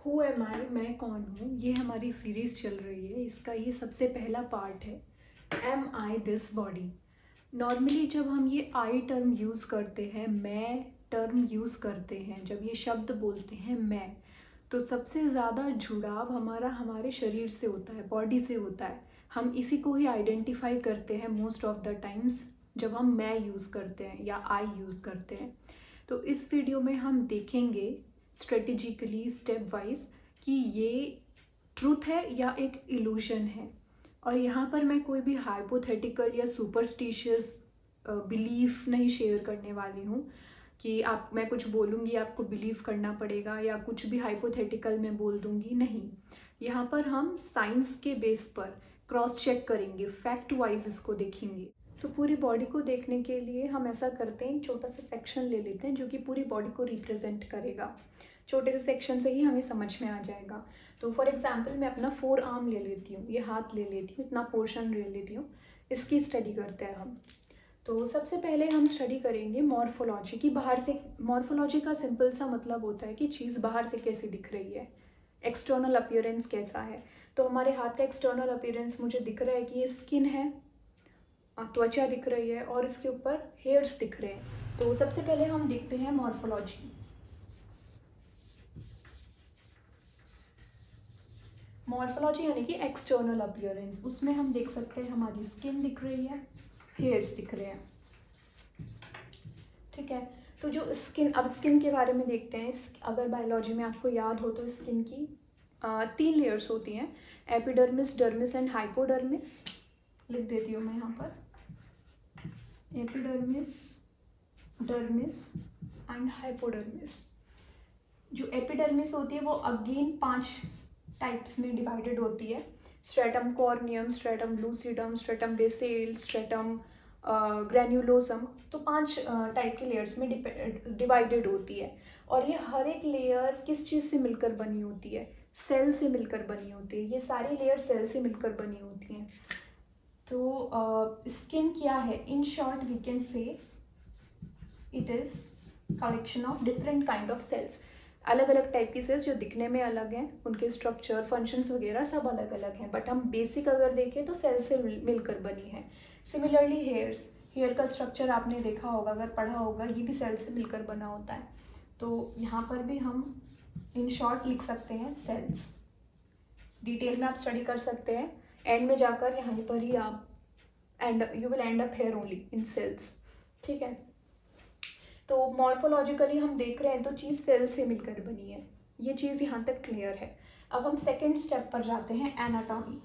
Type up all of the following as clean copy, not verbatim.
Who am आई, मैं कौन हूँ, ये हमारी सीरीज़ चल रही है। इसका ये सबसे पहला पार्ट है, am I this body. Normally जब हम ये आई टर्म यूज़ करते हैं, मैं टर्म यूज़ करते हैं, जब ये शब्द बोलते हैं मैं, तो सबसे ज़्यादा जुड़ाव हमारा हमारे शरीर से होता है, बॉडी से होता है। हम इसी को ही आइडेंटिफाई करते हैं मोस्ट ऑफ द टाइम्स जब हम मैं यूज़ करते हैं या आई यूज़ करते हैं। तो इस वीडियो में हम देखेंगे स्ट्रेटेजिकली स्टेप वाइज कि ये ट्रूथ है या एक इल्यूजन है। और यहाँ पर मैं कोई भी हाइपोथेटिकल या सुपरस्टिशियस बिलीफ नहीं शेयर करने वाली हूँ कि आप मैं कुछ बोलूँगी आपको बिलीव करना पड़ेगा, या कुछ भी हाइपोथेटिकल मैं बोल दूँगी, नहीं। यहाँ पर हम साइंस के बेस पर क्रॉस चेक करेंगे, फैक्ट वाइज इसको देखेंगे। तो पूरी बॉडी को देखने के लिए हम ऐसा करते हैं, छोटा सा सेक्शन ले लेते हैं जो कि पूरी बॉडी को रिप्रेजेंट करेगा। छोटे से सेक्शन से ही हमें समझ में आ जाएगा। तो फॉर एग्जांपल मैं अपना फोर आर्म ले लेती हूँ, ये हाथ ले लेती हूँ, इतना पोर्शन ले लेती हूँ, इसकी स्टडी करते हैं हम। तो सबसे पहले हम स्टडी करेंगे मॉर्फोलॉजी की। बाहर से, मॉर्फोलॉजी का सिंपल सा मतलब होता है कि चीज़ बाहर से कैसे दिख रही है, एक्सटर्नल अपीयरेंस कैसा है। तो हमारे हाथ का एक्सटर्नल अपीयरेंस मुझे दिख रहा है कि ये स्किन है, त्वचा दिख रही है और इसके ऊपर हेयर्स दिख रहे हैं। तो सबसे पहले हम देखते हैं मॉर्फोलॉजी। मॉर्फोलॉजी यानी कि एक्सटर्नल अपीयरेंस, उसमें हम देख सकते हैं हमारी स्किन दिख रही है, हेयर्स दिख रहे हैं। ठीक है, तो जो स्किन, अब स्किन के बारे में देखते हैं। अगर बायोलॉजी में आपको याद हो तो स्किन की 3 लेयर्स होती हैं, एपिडर्मिस, डर्मिस एंड हाइपोडर्मिस। लिख देती हूँ मैं यहाँ पर, एपिडर्मिस, डर्मिस एंड हाइपोडर्मिस। जो एपिडर्मिस होती है वो अगेन 5 टाइप्स में डिवाइडेड होती है। Stratum corneum, stratum lucidum, stratum basale, stratum granulosum. तो 5 टाइप के लेयर्स में डिवाइडेड होती है। और ये हर एक लेयर किस चीज़ से मिलकर बनी होती है? सेल से मिलकर बनी होती है। ये सारी लेयर सेल से मिलकर बनी होती हैं। तो स्किन क्या है? In short we can say it is collection of different kind of cells. अलग अलग टाइप की सेल्स जो दिखने में अलग हैं, उनके स्ट्रक्चर, फंक्शंस वगैरह सब अलग अलग हैं, बट हम बेसिक अगर देखें तो सेल से मिलकर बनी है। सिमिलरली हेयर्स, हेयर का स्ट्रक्चर आपने देखा होगा, अगर पढ़ा होगा, ये भी सेल से मिलकर बना होता है। तो यहाँ पर भी हम इन शॉर्ट लिख सकते हैं सेल्स। डिटेल में आप स्टडी कर सकते हैं, एंड में जाकर यहाँ पर ही आप and you will end up here only in cells. ठीक है, तो मॉर्फोलॉजिकली हम देख रहे हैं तो चीज़ सेल से मिलकर बनी है। ये चीज़ यहाँ तक क्लियर है। अब हम सेकेंड स्टेप पर जाते हैं, एनाटॉमी।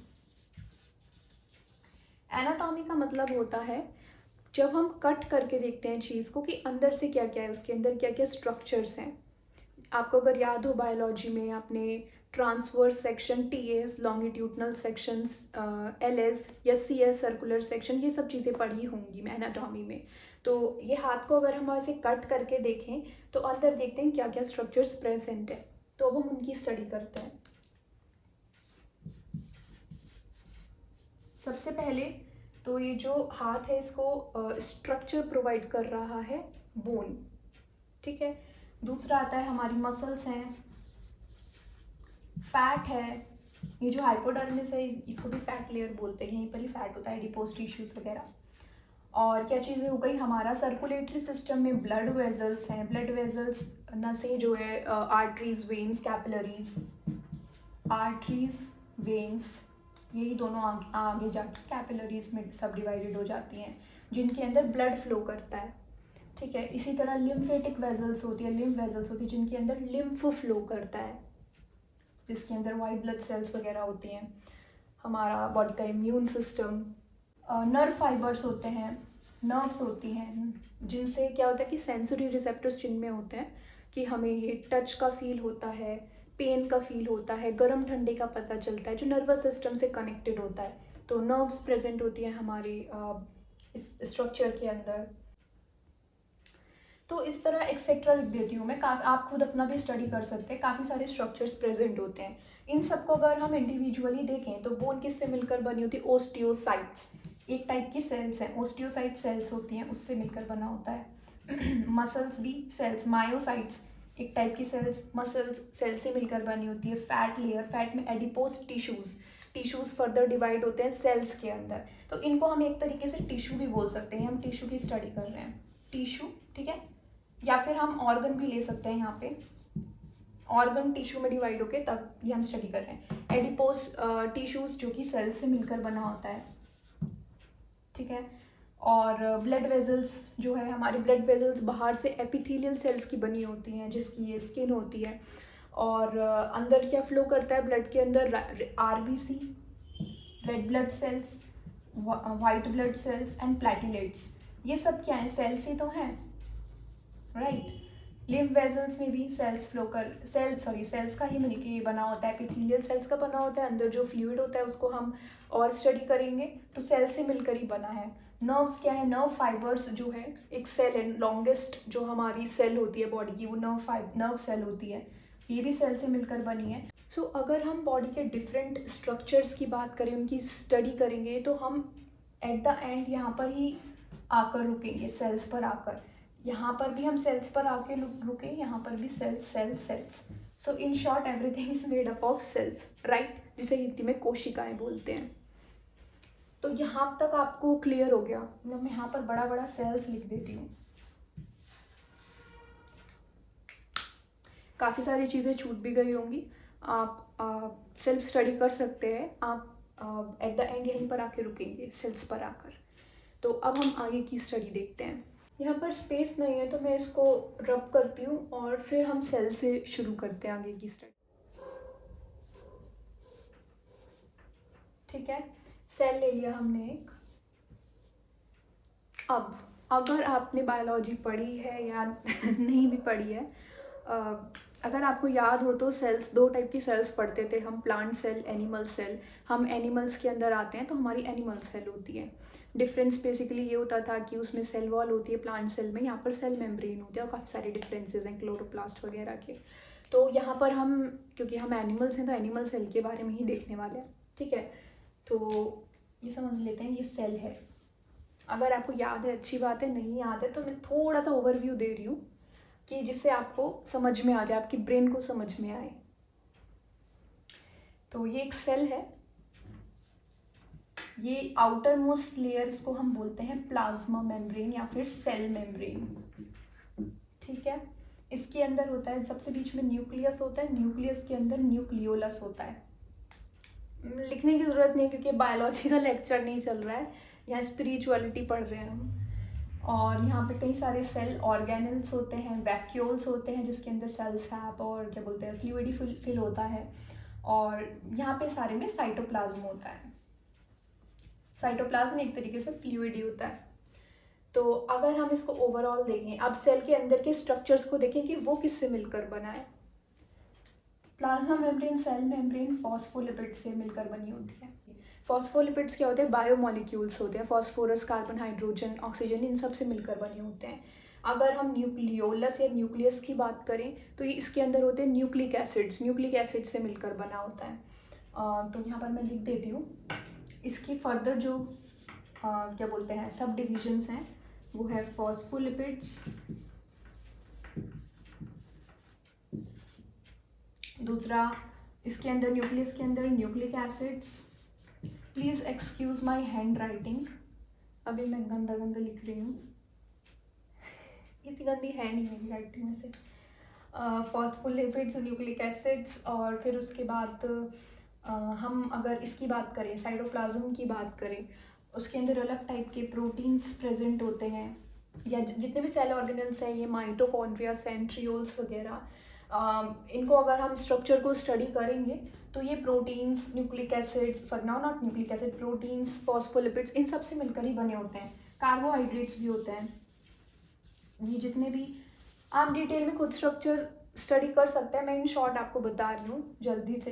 एनाटॉमी का मतलब होता है जब हम कट करके देखते हैं चीज़ को कि अंदर से क्या क्या है, उसके अंदर क्या क्या स्ट्रक्चर्स हैं। आपको अगर याद हो बायोलॉजी में आपने transverse section, TS, longitudinal sections, LS या सीएस, सर्कुलर सेक्शन, ये सब चीज़ें पढ़ी होंगी मैं एनाटॉमी में। तो ये हाथ को अगर हम ऐसे कट करके देखें तो अंदर देखते हैं क्या क्या स्ट्रक्चर्स प्रेजेंट है। तो अब हम उनकी स्टडी करते हैं। सबसे पहले तो ये जो हाथ है इसको स्ट्रक्चर प्रोवाइड कर रहा है बोन। ठीक है, दूसरा आता है हमारी मसल्स हैं, फैट है। ये जो हाइपोडर्मिस है इसको भी फैट लेयर बोलते हैं, यहीं पर ही फैट होता है, एडिपोज टिश्यूज वगैरह। और क्या चीज़ें हो गई, हमारा सर्कुलेटरी सिस्टम में ब्लड वेजल्स हैं। ब्लड वेजल्स नसें जो है, arteries, veins, capillaries, arteries, veins, यही दोनों आगे जाके कैपिलरीज में सब डिवाइडेड हो जाती हैं, जिनके अंदर ब्लड फ्लो करता है। ठीक है, इसी तरह लिम्फेटिक वेजल्स होती है, लिम्फ वेजल्स होती है, जिनके अंदर लिम्फ फ्लो करता है, जिसके अंदर वाइट ब्लड सेल्स वगैरह होती हैं। हमारा बॉडी का इम्यून सिस्टम, नर्व फाइबर्स होते हैं, नर्व्स होती हैं, जिनसे क्या होता है कि सेंसरी रिसेप्टर्स जिनमें होते हैं कि हमें ये टच का फील होता है, पेन का फील होता है, गर्म ठंडे का पता चलता है, जो नर्वस सिस्टम से कनेक्टेड होता है। तो नर्व्स प्रेजेंट होती हैं हमारी इस स्ट्रक्चर के अंदर। तो इस तरह एक्सेट्रा लिख देती हूँ मैं, आप खुद अपना भी स्टडी कर सकते हैं। काफ़ी सारे स्ट्रक्चर्स प्रेजेंट होते हैं। इन सबको अगर हम इंडिविजुअली देखें तो बोन किससे मिलकर बनी होती है? ओस्टियोसाइट्स, एक टाइप की सेल्स हैं, ओस्टियोसाइट सेल्स होती हैं, उससे मिलकर बना होता है। मसल्स भी सेल्स, मायोसाइट्स, एक टाइप की सेल्स मसल्स सेल से मिलकर बनी होती है। फैट लेयर, फैट में एडिपोज टिश्यूज़ फर्दर डिवाइड होते हैं सेल्स के अंदर। तो इनको हम एक तरीके से टिश्यू भी बोल सकते हैं। हम टिश्यू की स्टडी कर रहे हैं, टिश्यू, ठीक है। या फिर हम ऑर्गन भी ले सकते हैं, यहाँ पे ऑर्गन टिश्यू में डिवाइड होके तब ये हम स्टडी कर रहे हैं। एडिपोज टिश्यूज़ जो कि सेल से मिलकर बना होता है, ठीक है। और ब्लड वेजल्स जो है, हमारे ब्लड वेजल्स बाहर से एपिथेलियल सेल्स की बनी होती हैं, जिसकी ये स्किन होती है। और अंदर क्या फ्लो करता है ब्लड के अंदर? RBC, red blood cells, white blood cells and platelets. ये सब क्या है? सेल्स ही तो हैं, राइट। लिम्फ वेजल्स में भी सेल्स सेल्स का ही मिलके बना होता है। एपिथेलियल सेल्स का बना होता है, अंदर जो फ्लूइड होता है उसको हम और स्टडी करेंगे, तो सेल से मिलकर ही बना है। नर्व्स क्या है? नर्व फाइबर्स जो है, एक सेल है, लॉन्गेस्ट जो हमारी सेल होती है बॉडी की, वो नर्व सेल होती है, ये भी सेल से मिलकर बनी है। सो अगर हम बॉडी के डिफरेंट स्ट्रक्चर्स की बात करें, उनकी स्टडी करेंगे, तो हम एट द एंड यहाँ पर ही आकर रुकेंगे, सेल्स पर आकर। यहाँ पर भी हम सेल्स पर आके रुके, यहाँ पर भी cells. So in short everything is made up of cells, right, जिसे हिंदी में कोशिकाएं बोलते हैं। तो यहाँ तक आपको क्लियर हो गया? मैं यहाँ पर बड़ा बड़ा सेल्स लिख देती हूँ। काफ़ी सारी चीज़ें छूट भी गई होंगी, आप सेल्फ स्टडी कर सकते हैं। आप एट द एंड यहीं पर आके रुकेंगे, सेल्स पर आकर। तो अब हम आगे की स्टडी देखते हैं। यहाँ पर स्पेस नहीं है तो मैं इसको रब करती हूँ और फिर हम सेल से शुरू करते हैं आगे की स्टडी, ठीक है। सेल ले लिया हमने एक। अब अगर आपने बायोलॉजी पढ़ी है या नहीं भी पढ़ी है, अगर आपको याद हो तो सेल्स, दो टाइप की सेल्स पढ़ते थे हम, प्लांट सेल, एनिमल सेल। हम एनिमल्स के अंदर आते हैं तो हमारी एनिमल सेल होती है। डिफरेंस बेसिकली ये होता था कि उसमें सेल वॉल होती है प्लांट सेल में, यहाँ पर सेल मेम्ब्रेन होती है, और काफ़ी सारे डिफरेंसेस हैं क्लोरोप्लास्ट वगैरह के। तो यहाँ पर हम, क्योंकि हम एनिमल्स हैं तो एनिमल सेल के बारे में ही देखने वाले हैं, ठीक है। तो ये समझ लेते हैं, ये सेल है। अगर आपको याद है अच्छी बात है, नहीं याद है तो मैं थोड़ा सा ओवरव्यू दे रही हूँ कि जिससे आपको समझ में आ जाए, आपकी ब्रेन को समझ में आए। तो ये एक सेल है, ये आउटर मोस्ट लेयर, इसको हम बोलते हैं प्लाज्मा मेम्ब्रेन या फिर सेल मेम्ब्रेन, ठीक है। इसके अंदर होता है, सबसे बीच में न्यूक्लियस होता है, न्यूक्लियस के अंदर न्यूक्लियोलस होता है। लिखने की ज़रूरत नहीं क्योंकि बायोलॉजी का लेक्चर नहीं चल रहा है, यहाँ स्पिरिचुअलिटी पढ़ रहे हैं हम। और यहाँ पे कई सारे सेल ऑर्गेनल्स होते हैं, वैक्यूल्स होते हैं जिसके अंदर सेल सैप और क्या बोलते हैं फ्लूइडी फिल होता है। और यहाँ पे सारे में साइटोप्लाज्म होता है। साइटोप्लाज्म एक तरीके से फ्लूइड ही होता है। तो अगर हम इसको ओवरऑल देखें, अब सेल के अंदर के स्ट्रक्चर्स को देखें कि वो किससे मिलकर बना है। Plasma membrane, cell membrane phospholipid से मिलकर बनी होती है। फॉस्फोलिपिड्स क्या होते हैं? बायोमोलिक्यूल्स होते हैं, फॉस्फोरस, कार्बन, हाइड्रोजन, ऑक्सीजन, इन सब से मिलकर बने होते हैं। अगर हम न्यूक्लियोलस या न्यूक्लियस की बात करें तो ये इसके अंदर होते हैं न्यूक्लिक एसिड्स, न्यूक्लिक एसिड से मिलकर बना होता है। तो यहाँ पर मैं लिख देती हूँ। इसकी फर्दर जो क्या बोलते हैं सब डिविजन्स हैं, वो है फॉस्फोलिपिड्स, दूसरा इसके अंदर न्यूक्लियस के अंदर nucleic acids. Please excuse my hand writing, अभी मैं गंदा गंदा लिख रही हूँ, इतनी गंदी है नहीं मेरी राइटिंग में से। फॉस्फोलिपिड्स, न्यूक्लिक एसिड्स, और फिर उसके बाद हम अगर इसकी बात करें, साइटोप्लाज्म की बात करें, उसके अंदर अलग टाइप के प्रोटीन्स प्रेजेंट होते हैं, या जितने भी सेल ऑर्गेनल्स हैं, ये माइटोकॉन्ड्रिया, सेंट्रियोल्स वगैरह, इनको अगर हम स्ट्रक्चर को स्टडी करेंगे तो ये proteins, nucleic acids, not nucleic acid, proteins, phospholipids, इन सब से मिलकर ही बने होते हैं। कार्बोहाइड्रेट्स भी होते हैं। ये जितने भी, आप डिटेल में खुद स्ट्रक्चर स्टडी कर सकते हैं, मैं इन शॉर्ट आपको बता रही हूँ जल्दी से।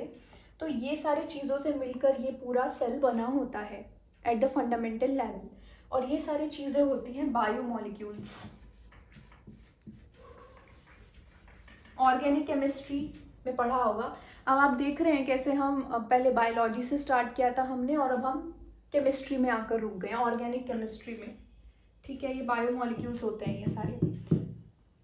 तो ये सारी चीज़ों से मिलकर ये पूरा सेल बना होता है एट द फंडामेंटल लेवल, और ये सारी चीज़ें होती हैं बायोमोलिक्यूल्स। ऑर्गेनिक केमिस्ट्री में पढ़ा होगा। अब आप देख रहे हैं कैसे हम पहले बायोलॉजी से स्टार्ट किया था हमने, और अब हम केमिस्ट्री में आकर रुक गए हैं, ऑर्गेनिक केमिस्ट्री में, ठीक है। ये बायोमोलिक्यूल्स होते हैं ये सारे।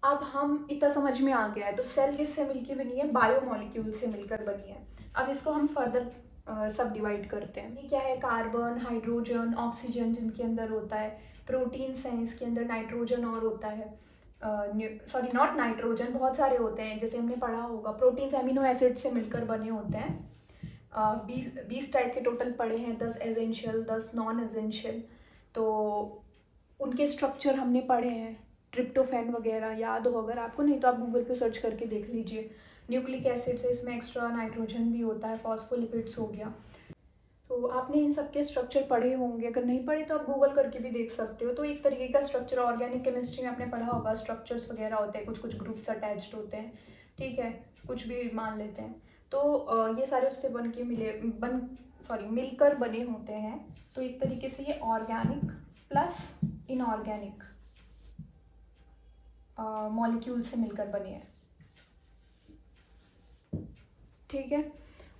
अब हम इतना समझ में आ गया है, तो सेल किससे मिलकर बनी है? बायोमोलिक्यूल से मिलकर बनी है। अब इसको हम फर्दर सब डिवाइड करते हैं। ये क्या है? कार्बन, हाइड्रोजन, ऑक्सीजन जिनके अंदर होता है, प्रोटीन्स हैं इसके अंदर, नाइट्रोजन और होता है, सॉरी नॉट नाइट्रोजन, बहुत सारे होते हैं, जैसे हमने पढ़ा होगा प्रोटीन्स एमिनो एसिड से मिलकर बने होते हैं। 20 टाइप के टोटल पढ़े हैं, 10 एसेंशियल, 10 नॉन एसेंशियल। तो उनके स्ट्रक्चर हमने पढ़े हैं, ट्रिप्टोफैन वगैरह याद हो अगर आपको, नहीं तो आप गूगल पे सर्च करके देख लीजिए। न्यूक्लिक एसिड से इसमें एक्स्ट्रा नाइट्रोजन भी होता है, फॉस्फोलिपिड्स हो गया। तो आपने इन सब के स्ट्रक्चर पढ़े होंगे, अगर नहीं पढ़े तो आप गूगल करके भी देख सकते हो। तो एक तरीके का स्ट्रक्चर ऑर्गेनिक केमिस्ट्री में आपने पढ़ा होगा, स्ट्रक्चर्स वगैरह होते हैं, कुछ कुछ ग्रुप्स अटैच्ड होते हैं, ठीक है, कुछ भी मान लेते हैं। तो ये सारे उससे मिलकर बने होते हैं। तो एक तरीके से ये ऑर्गेनिक प्लस इनऑर्गेनिक मॉलिक्यूल से मिलकर बने हैं, ठीक है।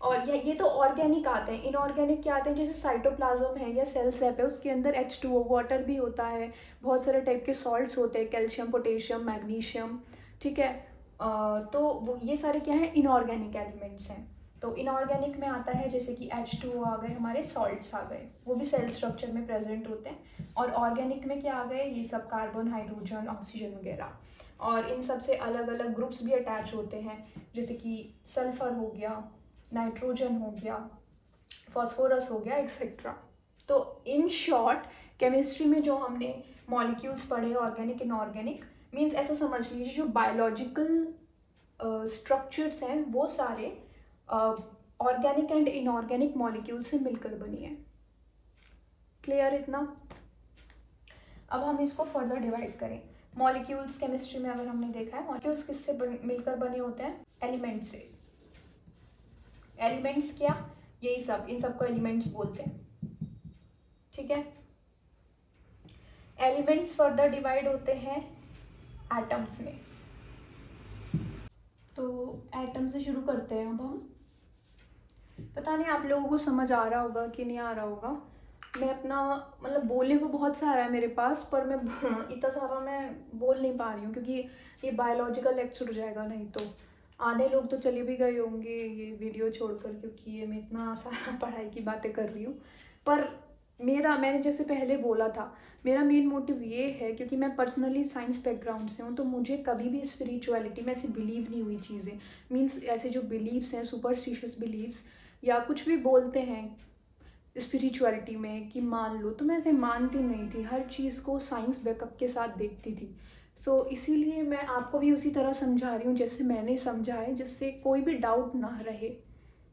और ये तो ऑर्गेनिक आते हैं। इनऑर्गेनिक क्या आते हैं? जैसे साइटोप्लाज्म है या सेल सैप है, उसके अंदर H2O वाटर भी होता है, बहुत सारे टाइप के सॉल्ट्स होते हैं, कैल्शियम, पोटेशियम, मैग्नीशियम, ठीक है। तो वो ये सारे क्या हैं? इनऑर्गेनिक एलिमेंट्स हैं। तो इनऑर्गेनिक में आता है जैसे कि H2O आ गए, हमारे सॉल्ट्स आ गए, वो भी सेल स्ट्रक्चर में प्रेजेंट होते हैं। और ऑर्गेनिक में क्या आ गए? ये सब कार्बन, हाइड्रोजन, ऑक्सीजन वगैरह। और इन सब से अलग अलग ग्रुप्स भी अटैच होते हैं, जैसे कि सल्फर हो गया, नाइट्रोजन हो गया, फॉस्फोरस हो गया, एक्सेट्रा। तो इन शॉर्ट केमिस्ट्री में जो हमने मॉलिक्यूल्स पढ़े, ऑर्गेनिक, इनऑर्गेनिक, मीन्स ऐसा समझ लीजिए जो बायोलॉजिकल स्ट्रक्चर्स हैं वो सारे ऑर्गेनिक एंड इनऑर्गेनिक मॉलिक्यूल से मिलकर बनी है। क्लियर इतना? अब हम इसको फर्दर डिवाइड करें। मॉलिक्यूल्स केमिस्ट्री में अगर हमने देखा है, मॉलिक्यूल्स किससे मिलकर बने होते हैं? एलिमेंट से। एलिमेंट्स क्या? यही सब, इन सबको एलिमेंट्स बोलते हैं, ठीक है। एलिमेंट्स फर्दर डिवाइड होते हैं एटम्स में। तो एटम से शुरू करते हैं अब हम। पता नहीं आप लोगों को समझ आ रहा होगा कि नहीं आ रहा होगा। मैं अपना मतलब बोलने को बहुत सारा है मेरे पास, पर मैं इतना सारा मैं बोल नहीं पा रही हूँ, क्योंकि ये बायोलॉजिकल लेक्चर हो जाएगा। नहीं तो आधे लोग तो चले भी गए होंगे ये वीडियो छोड़कर, क्योंकि ये मैं इतना सारा पढ़ाई की बातें कर रही हूँ। पर मैंने जैसे पहले बोला था, मेरा मेन मोटिव ये है, क्योंकि मैं पर्सनली साइंस बैकग्राउंड से हूँ, तो मुझे कभी भी स्पिरिचुअलिटी में ऐसे बिलीव नहीं हुई चीज़ें, मीन्स ऐसे जो बिलीव्स हैं, सुपरस्टिशियस बिलीव्स या कुछ भी बोलते हैं स्पिरिचुअलिटी में कि मान लो, तो मैं ऐसे मानती नहीं थी, हर चीज़ को साइंस बैकअप के साथ देखती थी। सो इसीलिए मैं आपको भी उसी तरह समझा रही हूँ जैसे मैंने समझा है, जिससे कोई भी डाउट ना रहे।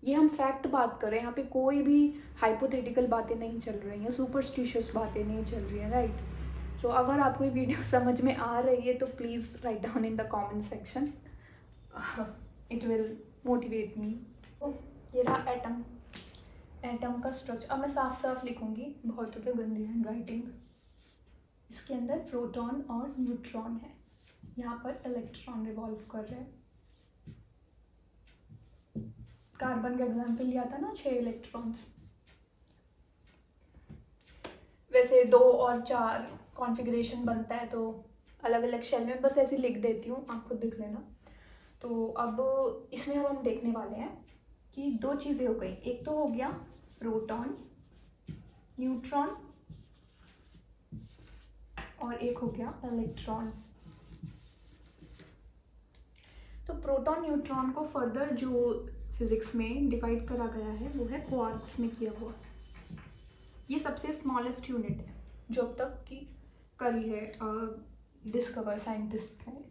ये हम फैक्ट बात कर रहे हैं, यहाँ पे कोई भी हाइपोथेटिकल बातें नहीं चल रही हैं, सुपरस्टिशियस बातें नहीं चल रही हैं, राइट। सो अगर आपको ये वीडियो समझ में आ रही है तो please write down in the comment section, it will motivate me. ये रहा एटम, एटम का स्ट्रक्चर। अब मैं साफ साफ लिखूंगी, बहुत तो क्या गंदी हैंड राइटिंग। इसके अंदर प्रोटॉन और न्यूट्रॉन है, यहाँ पर इलेक्ट्रॉन रिवॉल्व कर रहे हैं। कार्बन का एग्जाम्पल लिया था ना, 6 इलेक्ट्रॉन्स। वैसे 2 और 4 कॉन्फ़िगरेशन बनता है, तो अलग अलग शेल में बस ऐसे लिख देती हूँ, आप खुद देख लेना। तो अब इसमें हम देखने वाले हैं कि 2 चीज़ें हो गई, एक तो हो गया प्रोटॉन, न्यूट्रॉन, और एक हो गया इलेक्ट्रॉन। तो प्रोटॉन न्यूट्रॉन को फर्दर जो फिजिक्स में डिवाइड करा गया है वो है क्वार्क्स में किया हुआ। ये सबसे स्मॉलेस्ट यूनिट है जो अब तक की करी है डिस्कवर साइंटिस्ट ने,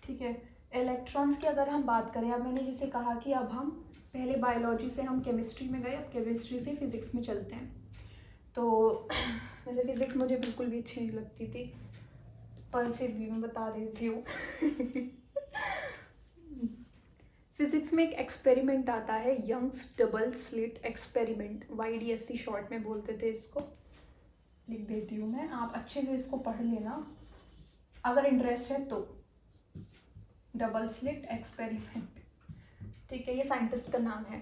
ठीक है। इलेक्ट्रॉन्स की अगर हम बात करें, अब मैंने जैसे कहा कि अब हम पहले बायोलॉजी से हम केमिस्ट्री में गए, अब केमिस्ट्री से फिज़िक्स में चलते हैं। तो वैसे फिज़िक्स मुझे बिल्कुल भी अच्छी नहीं लगती थी, पर फिर भी मैं बता देती हूँ। फिज़िक्स में एक एक्सपेरिमेंट आता है, Young's double slit experiment, YDSC short में बोलते थे इसको। लिख देती हूँ मैं, आप अच्छे से इसको पढ़ लेना अगर इंटरेस्ट है तो। डबल स्लिट एक्सपेरिमेंट, ठीक है, ये साइंटिस्ट का नाम है।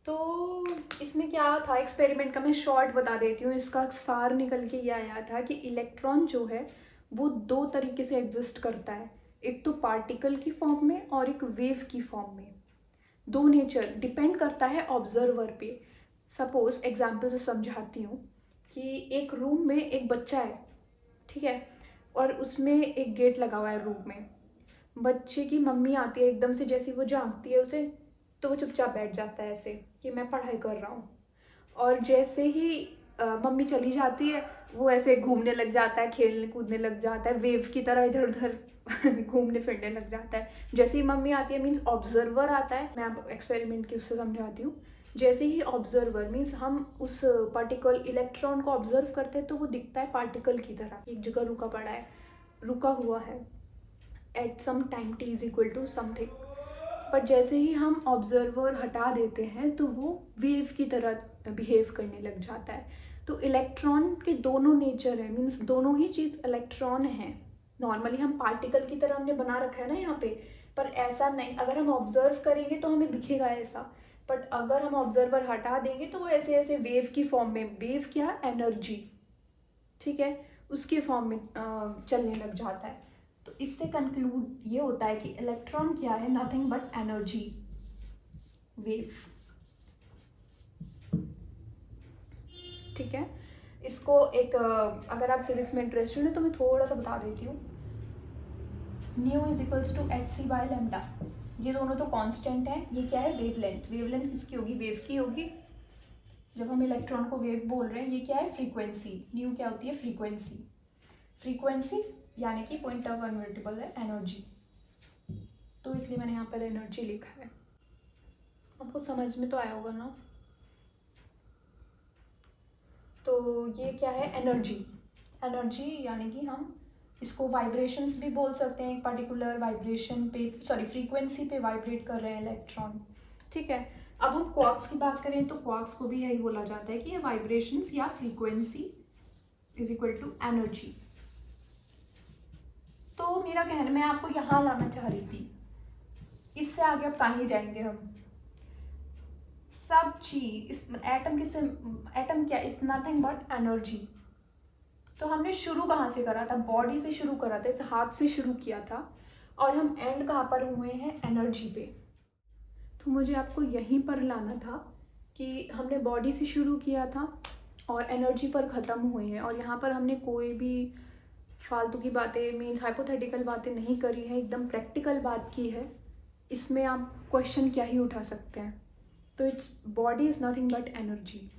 तो इसमें क्या था एक्सपेरिमेंट का, मैं शॉर्ट बता देती हूँ। इसका सार निकल के ये आया था कि इलेक्ट्रॉन जो है वो 2 तरीके से एग्जिस्ट करता है। एक तो पार्टिकल की फॉर्म में और एक वेव की फॉर्म में। दो नेचर डिपेंड करता है ऑब्जर्वर पे। सपोज एग्जाम्पल से समझाती हूँ कि एक रूम में एक बच्चा है, ठीक है, और उसमें एक गेट लगा हुआ है रूम में। बच्चे की मम्मी आती है, एकदम से जैसी वो झांकती है उसे, तो वो चुपचाप बैठ जाता है ऐसे कि मैं पढ़ाई कर रहा हूँ। और जैसे ही मम्मी चली जाती है, वो ऐसे घूमने लग जाता है, खेलने कूदने लग जाता है, वेव की तरह इधर उधर घूमने फिरने लग जाता है। जैसे ही मम्मी आती है मीन्स ऑब्जर्वर आता है। मैं अब एक्सपेरिमेंट की उससे समझाती हूँ। जैसे ही ऑब्जर्वर मीन्स हम उस पार्टिकल इलेक्ट्रॉन को ऑब्जर्व करते हैं तो वो दिखता है पार्टिकल की तरह, एक जगह रुका पड़ा है, रुका हुआ है at some time t is equal to something. But जैसे ही हम ऑब्जर्वर हटा देते हैं तो वो वेव की तरह बिहेव करने लग जाता है। तो इलेक्ट्रॉन के दोनों नेचर है, मीन्स दोनों ही चीज़ इलेक्ट्रॉन है। नॉर्मली हम पार्टिकल की तरह हमने बना रखा है ना यहाँ पे, पर ऐसा नहीं। अगर हम ऑब्जर्व करेंगे तो हमें दिखेगा ऐसा, बट अगर हम ऑब्जर्वर हटा देंगे तो वो ऐसे ऐसे वेव की फॉर्म में, वेव क्या, एनर्जी, ठीक है, उसके फॉर्म में चलने लग जाता है। तो इससे कंक्लूड ये होता है कि इलेक्ट्रॉन क्या है, नथिंग बट एनर्जी, वेव, ठीक है। इसको एक अगर आप फिजिक्स में इंटरेस्टेड हैं तो मैं थोड़ा सा बता देती हूँ। Nu is equals to h c by lambda, ये दोनों तो कांस्टेंट है। ये क्या है, वेवलेंथ। वेवलेंथ किसकी होगी, वेव की होगी। जब हम इलेक्ट्रॉन को वेव बोल रहे हैं, ये क्या है, फ्रीक्वेंसी। न्यू क्या होती है, फ्रीक्वेंसी। फ्रीक्वेंसी यानी कि पॉइंट ऑफ कन्वर्टिबल है एनर्जी, तो इसलिए मैंने यहाँ पर एनर्जी लिखा है। आपको समझ में तो आया होगा ना। तो ये क्या है, एनर्जी। एनर्जी यानी कि हम इसको वाइब्रेशंस भी बोल सकते हैं। एक पर्टिकुलर वाइब्रेशन पे, सॉरी फ्रीक्वेंसी पे वाइब्रेट कर रहे हैं इलेक्ट्रॉन, ठीक है। अब हम क्वार्क्स की बात करें तो क्वार्क्स को भी यही बोला जाता है कि ये वाइब्रेशंस या frequency is equal to energy. तो मेरा कहना, मैं आपको यहाँ लाना चाह रही थी, इससे आगे अब कहाँ ही जाएंगे हम। सब चीज इस एटम किससे, एटम क्या, इज नथिंग बट एनर्जी। तो हमने शुरू कहाँ से करा था, बॉडी से शुरू करा था, इस हाथ से शुरू किया था, और हम एंड कहाँ पर हुए हैं, एनर्जी पे। तो मुझे आपको यहीं पर लाना था कि हमने बॉडी से शुरू किया था और एनर्जी पर ख़त्म हुए हैं, और यहाँ पर हमने कोई भी फालतू की बातें, मीन्स हाइपोथेटिकल बातें नहीं करी है, एकदम प्रैक्टिकल बात की है। इसमें आप क्वेश्चन क्या ही उठा सकते हैं। तो its body is nothing but energy.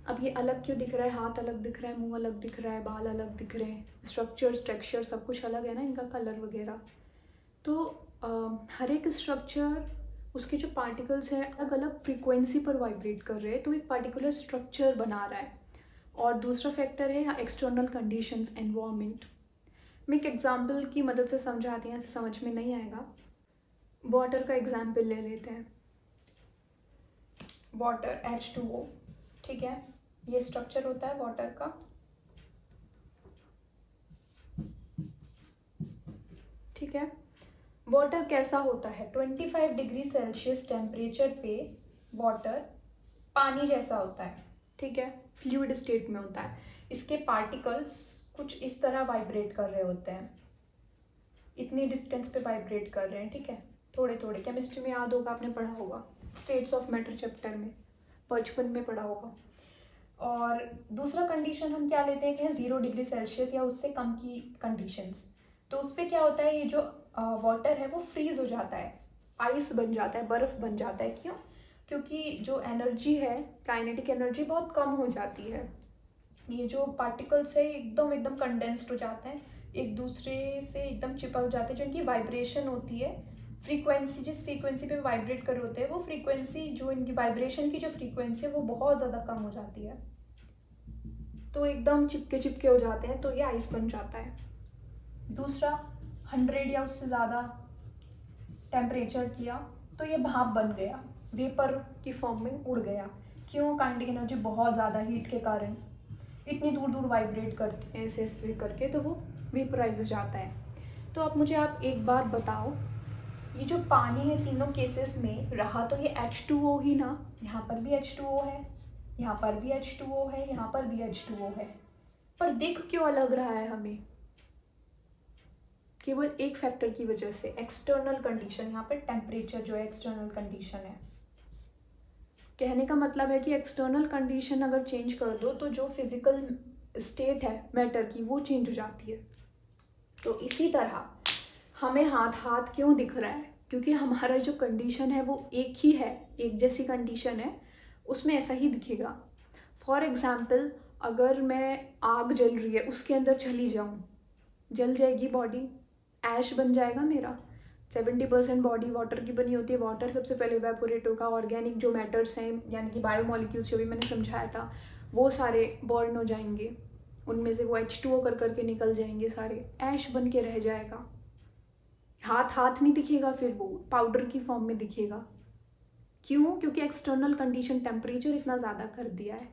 अब ये अलग क्यों दिख रहा है, हाथ अलग दिख रहा है, मुंह अलग दिख रहा है, बाल अलग दिख रहे हैं, स्ट्रक्चर्स, टेक्सचर सब कुछ अलग है ना, इनका कलर वगैरह। तो हर एक स्ट्रक्चर, उसके जो पार्टिकल्स हैं अलग अलग फ्रीक्वेंसी पर वाइब्रेट कर रहे हैं, तो एक पार्टिकुलर स्ट्रक्चर बना रहा है। और दूसरा फैक्टर है एक्सटर्नल कंडीशंस, एनवायरनमेंट। मैं एक एग्जांपल की मदद से समझाती हैं, ऐसे समझ में नहीं आएगा। वाटर का एग्जांपल ले लेते हैं। वाटर H2O, ठीक है, ये स्ट्रक्चर होता है वाटर का, ठीक है। वाटर कैसा होता है, 25 डिग्री सेल्सियस टेम्परेचर पे वाटर पानी जैसा होता है, ठीक है, फ्लूइड स्टेट में होता है। इसके पार्टिकल्स कुछ इस तरह वाइब्रेट कर रहे होते हैं, इतनी डिस्टेंस पे वाइब्रेट कर रहे हैं, ठीक है। थोड़े थोड़े, केमिस्ट्री में याद होगा, आपने पढ़ा होगा, स्टेट्स ऑफ मैटर चैप्टर में बचपन में पढ़ा होगा। और दूसरा कंडीशन हम क्या लेते हैं कि 0 डिग्री सेल्सियस या उससे कम की कंडीशंस। तो उस पर क्या होता है, ये जो वाटर है वो फ्रीज हो जाता है, आइस बन जाता है, बर्फ़ बन जाता है। क्यों, क्योंकि जो एनर्जी है, काइनेटिक एनर्जी बहुत कम हो जाती है। ये जो पार्टिकल्स है एकदम एकदम कंडेंस्ड हो जाते हैं, एक दूसरे से एकदम चिपक जाते हैं। जो इनकी वाइब्रेशन होती है, फ्रीक्वेंसी, जिस फ्रीक्वेंसी पे वाइब्रेट कर होते हैं, वो फ्रीक्वेंसी, जो इनकी वाइब्रेशन की जो फ्रीक्वेंसी है वो बहुत ज़्यादा कम हो जाती है, तो एकदम चिपके चिपके हो जाते हैं, तो ये आइस बन जाता है। दूसरा, 100 या उससे ज़्यादा टेम्परेचर किया तो ये भाप बन गया, वेपर की फॉर्म में उड़ गया। क्यों, काइनेटिक एनर्जी बहुत ज़्यादा हीट के कारण इतनी दूर दूर वाइब्रेट करते हैं ऐसे ऐसे करके, तो वो वेपराइज हो जाता है। तो अब मुझे आप एक बात बताओ, ये जो पानी है तीनों केसेस में रहा तो ये H2O ही ना, यहाँ पर भी H2O है, यहाँ पर भी H2O है, यहाँ पर भी H2O है, पर दिख क्यों अलग रहा है हमें, केवल एक फैक्टर की वजह से, एक्सटर्नल कंडीशन, यहाँ पे टेम्परेचर जो है एक्सटर्नल कंडीशन है। कहने का मतलब है कि एक्सटर्नल कंडीशन अगर चेंज कर दो तो जो फिजिकल स्टेट है मैटर की वो चेंज हो जाती है। तो इसी तरह हमें हाथ हाथ क्यों दिख रहा है, क्योंकि हमारा जो कंडीशन है वो एक ही है, एक जैसी कंडीशन है, उसमें ऐसा ही दिखेगा। फॉर एग्ज़ाम्पल अगर मैं आग जल रही है उसके अंदर चली जाऊँ, जल जाएगी बॉडी, ऐश बन जाएगा मेरा। 70% बॉडी वाटर की बनी होती है, वाटर सबसे पहले इवेपोरेट होगा, ऑर्गेनिक जो मैटर्स हैं यानी कि बायोमोलिक्यूल्स जो भी मैंने समझाया था वो सारे बर्न हो जाएंगे, उनमें से वो H2O कर करके निकल जाएंगे, सारे ऐश बन के रह जाएगा। हाथ हाथ नहीं दिखेगा, फिर वो पाउडर की फॉर्म में दिखेगा। क्यों? क्योंकि एक्सटर्नल कंडीशन टेम्परेचर इतना ज़्यादा कर दिया है,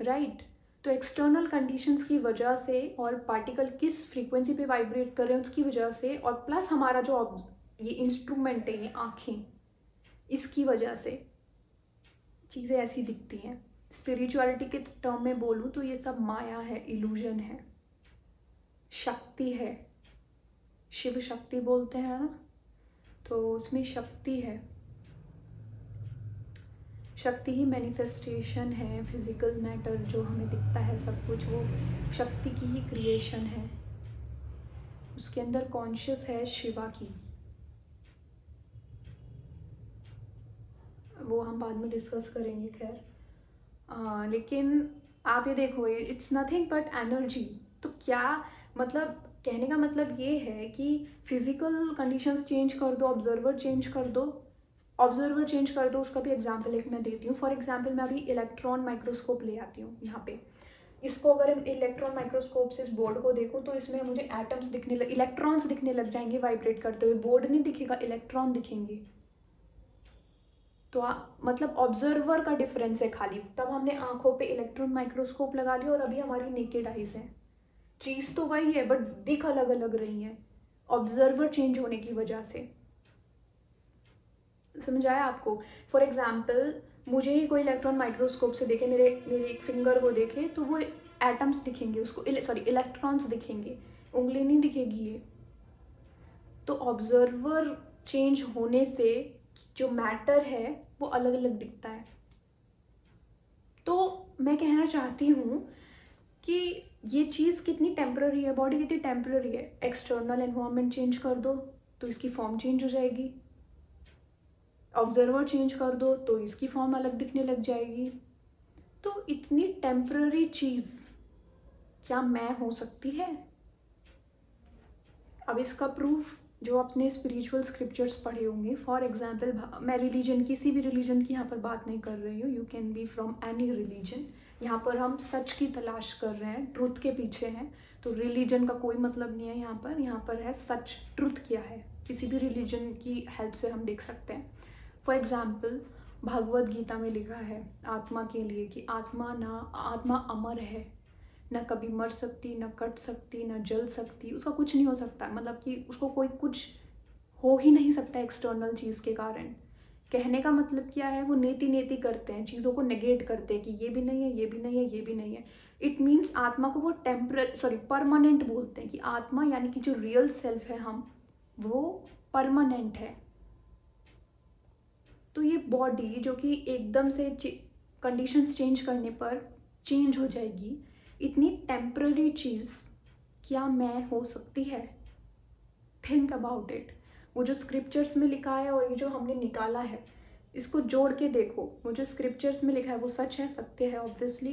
राइट। तो एक्सटर्नल कंडीशंस की वजह से और पार्टिकल किस फ्रीक्वेंसी पे वाइब्रेट कर रहे हैं उसकी वजह से, और प्लस हमारा जो ये इंस्ट्रूमेंट है, ये आँखें, इसकी वजह से चीज़ें ऐसी दिखती हैं। स्पिरिचुअलिटी के टर्म में बोलूँ तो ये सब माया है, इल्यूजन है, शक्ति है, शिव शक्ति बोलते हैं ना, तो उसमें शक्ति है। शक्ति ही मैनिफेस्टेशन है, फिजिकल मैटर जो हमें दिखता है सब कुछ वो शक्ति की ही क्रिएशन है। उसके अंदर कॉन्शियस है शिवा की, वो हम बाद में डिस्कस करेंगे खैर। लेकिन आप ये देखो, इट्स नथिंग बट एनर्जी। तो क्या मतलब, कहने का मतलब ये है कि फिजिकल कंडीशंस चेंज कर दो, ऑब्जर्वर चेंज कर दो, ऑब्जर्वर चेंज कर दो। उसका भी एग्जांपल एक मैं देती हूँ। फॉर एग्जांपल मैं अभी इलेक्ट्रॉन माइक्रोस्कोप ले आती हूँ यहाँ पे। इसको अगर इलेक्ट्रॉन माइक्रोस्कोप से इस बोर्ड को देखूँ तो इसमें मुझे एटम्स दिखने इलेक्ट्रॉन्स दिखने लग जाएंगे वाइब्रेट करते हुए। बोर्ड नहीं दिखेगा, इलेक्ट्रॉन दिखेंगे। तो मतलब ऑब्जर्वर का डिफरेंस है खाली। तब हमने आंखों पे इलेक्ट्रॉन माइक्रोस्कोप लगा लिया और अभी हमारी नेकेड आइज है। चीज़ तो वही है बट दिख अलग अलग रही है ऑब्जर्वर चेंज होने की वजह से। समझ आया आपको? फॉर एग्जाम्पल मुझे ही कोई इलेक्ट्रॉन माइक्रोस्कोप से देखे, मेरे एक फिंगर को देखे तो वो एटम्स दिखेंगे उसको, सॉरी इलेक्ट्रॉन्स दिखेंगे, उंगली नहीं दिखेगी ये। तो ऑब्जर्वर चेंज होने से जो मैटर है वो अलग अलग दिखता है। तो मैं कहना चाहती हूँ कि ये चीज़ कितनी टेम्पररी है, बॉडी कितनी टेम्पररी है। एक्सटर्नल एनवायरनमेंट चेंज कर दो तो इसकी फॉर्म चेंज हो जाएगी, ऑब्जर्वर चेंज कर दो तो इसकी फॉर्म अलग दिखने लग जाएगी। तो इतनी टेम्पररी चीज़ क्या मैं हो सकती है? अब इसका प्रूफ जो अपने स्पिरिचुअल स्क्रिप्चर्स पढ़े होंगे, फॉर एग्जाम्पल मैं रिलीजन, किसी भी रिलीजन की यहाँ पर बात नहीं कर रही हूँ, you can be from any religion. यहाँ पर हम सच की तलाश कर रहे हैं, ट्रुथ के पीछे हैं। तो रिलीजन का कोई मतलब नहीं है यहाँ पर है सच, ट्रुथ क्या है, किसी भी रिलीजन की हेल्प से हम देख सकते हैं। फॉर एग्जाम्पल भगवद गीता में लिखा है आत्मा के लिए कि आत्मा अमर है, ना कभी मर सकती, ना कट सकती, ना जल सकती, उसका कुछ नहीं हो सकता। मतलब कि उसको कोई कुछ हो ही नहीं सकता एक्सटर्नल चीज़ के कारण। कहने का मतलब क्या है, वो नेति करते हैं, चीज़ों को नेगेट करते हैं कि ये भी नहीं है, ये भी नहीं है, ये भी नहीं है। इट मीन्स आत्मा को वो परमानेंट बोलते हैं कि आत्मा यानी कि जो रियल सेल्फ है हम, वो परमानेंट है। तो ये बॉडी जो कि एकदम से कंडीशंस चेंज करने पर चेंज हो जाएगी, इतनी टेम्पररी चीज़ क्या मैं हो सकती है? Think about it. वो जो स्क्रिप्चर्स में लिखा है और ये जो हमने निकाला है, इसको जोड़ के देखो। वो जो स्क्रिप्चर्स में लिखा है वो सच है, सत्य है ऑब्वियसली।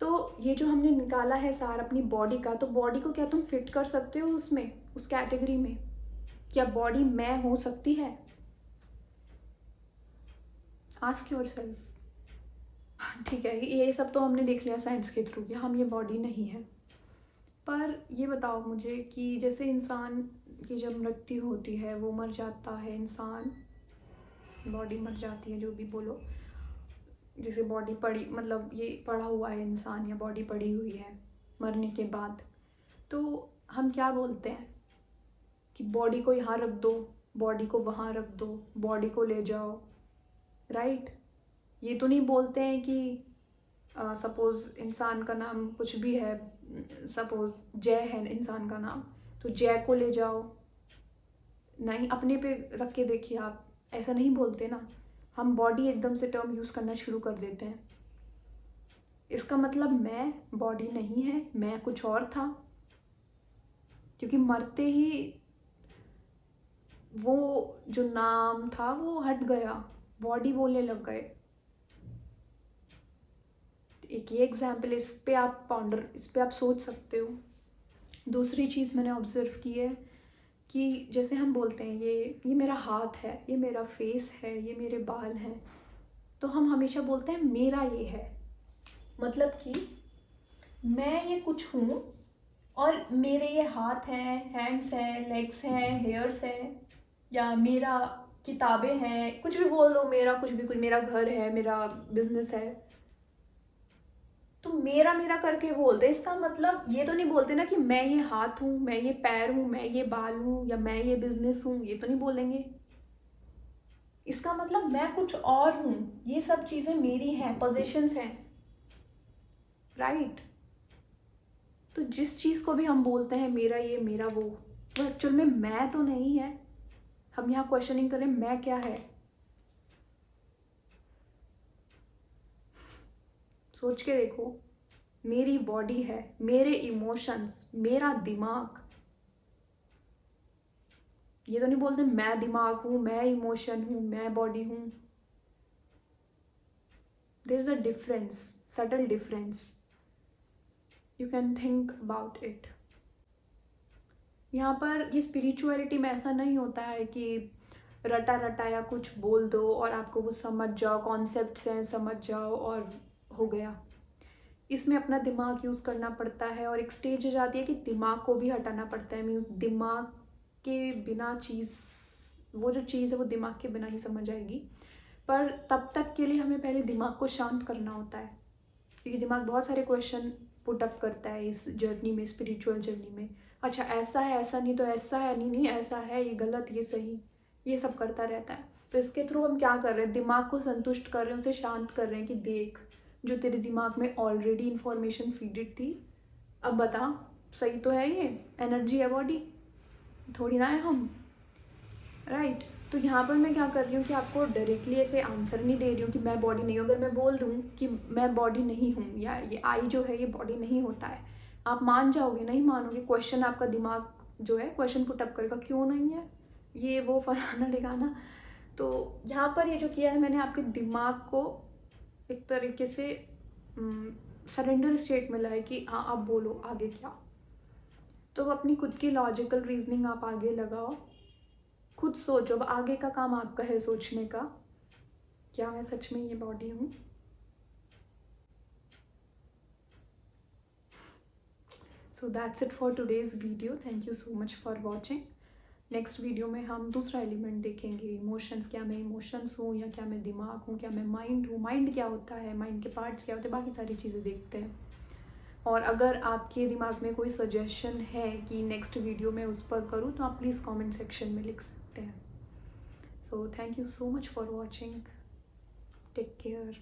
तो ये जो हमने निकाला है सार अपनी बॉडी का, तो बॉडी को क्या तुम फिट कर सकते हो उसमें, उस कैटेगरी में? क्या बॉडी मैं हो सकती है? Ask yourself. ठीक है, ये सब तो हमने देख लिया साइंस के थ्रू कि हम ये बॉडी नहीं है। पर ये बताओ मुझे कि जैसे इंसान की जब मृत्यु होती है, वो मर जाता है इंसान, बॉडी मर जाती है, जो भी बोलो, जैसे बॉडी पड़ी, मतलब ये पड़ा हुआ है इंसान या बॉडी पड़ी हुई है मरने के बाद, तो हम क्या बोलते हैं कि बॉडी को यहाँ रख दो, बॉडी को वहाँ रख दो, बॉडी को ले जाओ, राइट? ये तो नहीं बोलते हैं कि सपोज़ इंसान का नाम कुछ भी है, सपोज़ जय है इंसान का नाम, तो जय को ले जाओ, नहीं अपने पे रख के देखिए आप, ऐसा नहीं बोलते ना। हम बॉडी एकदम से टर्म यूज़ करना शुरू कर देते हैं। इसका मतलब मैं बॉडी नहीं है, मैं कुछ और था, क्योंकि मरते ही वो जो नाम था वो हट गया, बॉडी बोलने लग गए। एक ये एग्जाम्पल, इस पे आप सोच सकते हो। दूसरी चीज़ मैंने ऑब्जर्व की है कि जैसे हम बोलते हैं ये मेरा हाथ है, ये मेरा फेस है, ये मेरे बाल हैं, तो हम हमेशा बोलते हैं मेरा ये है, मतलब कि मैं ये कुछ हूँ और मेरे ये हाथ हैं, हैंड्स हैं, लेग्स हैं, हेयर्स हैं, या मेरा किताबें हैं, कुछ भी बोल दो, मेरा कुछ भी, कुछ मेरा घर है, मेरा बिजनेस है, तो मेरा मेरा करके बोलते। इसका मतलब ये तो नहीं बोलते ना कि मैं ये हाथ हूँ, मैं ये पैर हूँ, मैं ये बाल हूँ, या मैं ये बिजनेस हूँ, ये तो नहीं बोलेंगे। इसका मतलब मैं कुछ और हूँ, ये सब चीज़ें मेरी हैं, पोजेशंस हैं, राइट। तो जिस चीज़ को भी हम बोलते हैं मेरा ये, मेरा वो एक्चुअल में मैं तो नहीं है। हम यहाँ क्वेश्चनिंग करें मैं क्या है। सोच के देखो, मेरी बॉडी है, मेरे इमोशंस, मेरा दिमाग। ये तो नहीं बोलते मैं दिमाग हूँ, मैं इमोशन हूँ, मैं बॉडी हूँ। There is a difference, subtle difference, you can think about it. यहाँ पर ये स्पिरिचुअलिटी में ऐसा नहीं होता है कि रटा रटा या कुछ बोल दो और आपको वो समझ जाओ, कॉन्सेप्ट्स हैं समझ जाओ और हो गया। इसमें अपना दिमाग यूज़ करना पड़ता है, और एक स्टेज आ जाती है कि दिमाग को भी हटाना पड़ता है। मीन्स दिमाग के बिना चीज़, वो जो चीज़ है वो दिमाग के बिना ही समझ आएगी, पर तब तक के लिए हमें पहले दिमाग को शांत करना होता है, क्योंकि दिमाग बहुत सारे क्वेश्चन पुट अप करता है इस जर्नी में, स्पिरिचुअल जर्नी में। अच्छा ऐसा है, ऐसा नहीं तो ऐसा है, नहीं नहीं ऐसा है, ये गलत, ये सही, ये सब करता रहता है। तो इसके थ्रू हम क्या कर रहे हैं, दिमाग को संतुष्ट कर रहे हैं, उसे शांत कर रहे हैं कि देख, जो तेरे दिमाग में ऑलरेडी इन्फॉर्मेशन फीडेड थी, अब बता सही तो है, ये एनर्जी है, बॉडी थोड़ी ना है हम, राइट। तो यहाँ पर मैं क्या कर रही हूँ कि आपको डायरेक्टली ऐसे आंसर नहीं दे रही हूँ कि मैं बॉडी नहीं हूँ। अगर मैं बोल दूँ कि मैं बॉडी नहीं हूँ, या ये आई जो है ये बॉडी नहीं होता है, आप मान जाओगे? नहीं मानोगे। क्वेश्चन आपका दिमाग जो है क्वेश्चन पुट अप करेगा, क्यों नहीं है, ये वो फलाना ठिकाना। तो यहाँ पर ये जो किया है मैंने, आपके दिमाग को एक तरीके से सरेंडर स्टेट में लाए कि हाँ आप बोलो आगे क्या। तो अपनी खुद की लॉजिकल रीजनिंग आप आगे लगाओ, खुद सोचो। अब आगे का काम आपका है सोचने का, क्या मैं सच में ये बॉडी हूँ। So that's it for today's video. Thank you so much for watching. Next video में हम दूसरा एलिमेंट देखेंगे, इमोशंस। क्या मैं इमोशंस हूँ, या क्या मैं दिमाग हूँ, क्या मैं माइंड हूँ, माइंड क्या होता है, माइंड के पार्ट्स क्या होते हैं, बाकी सारी चीज़ें देखते हैं। और अगर आपके दिमाग में कोई सजेशन है कि नेक्स्ट वीडियो में उस पर करूँ, तो आप प्लीज़ कमेंट सेक्शन में लिख सकते हैं। So thank you so much for watching, take care.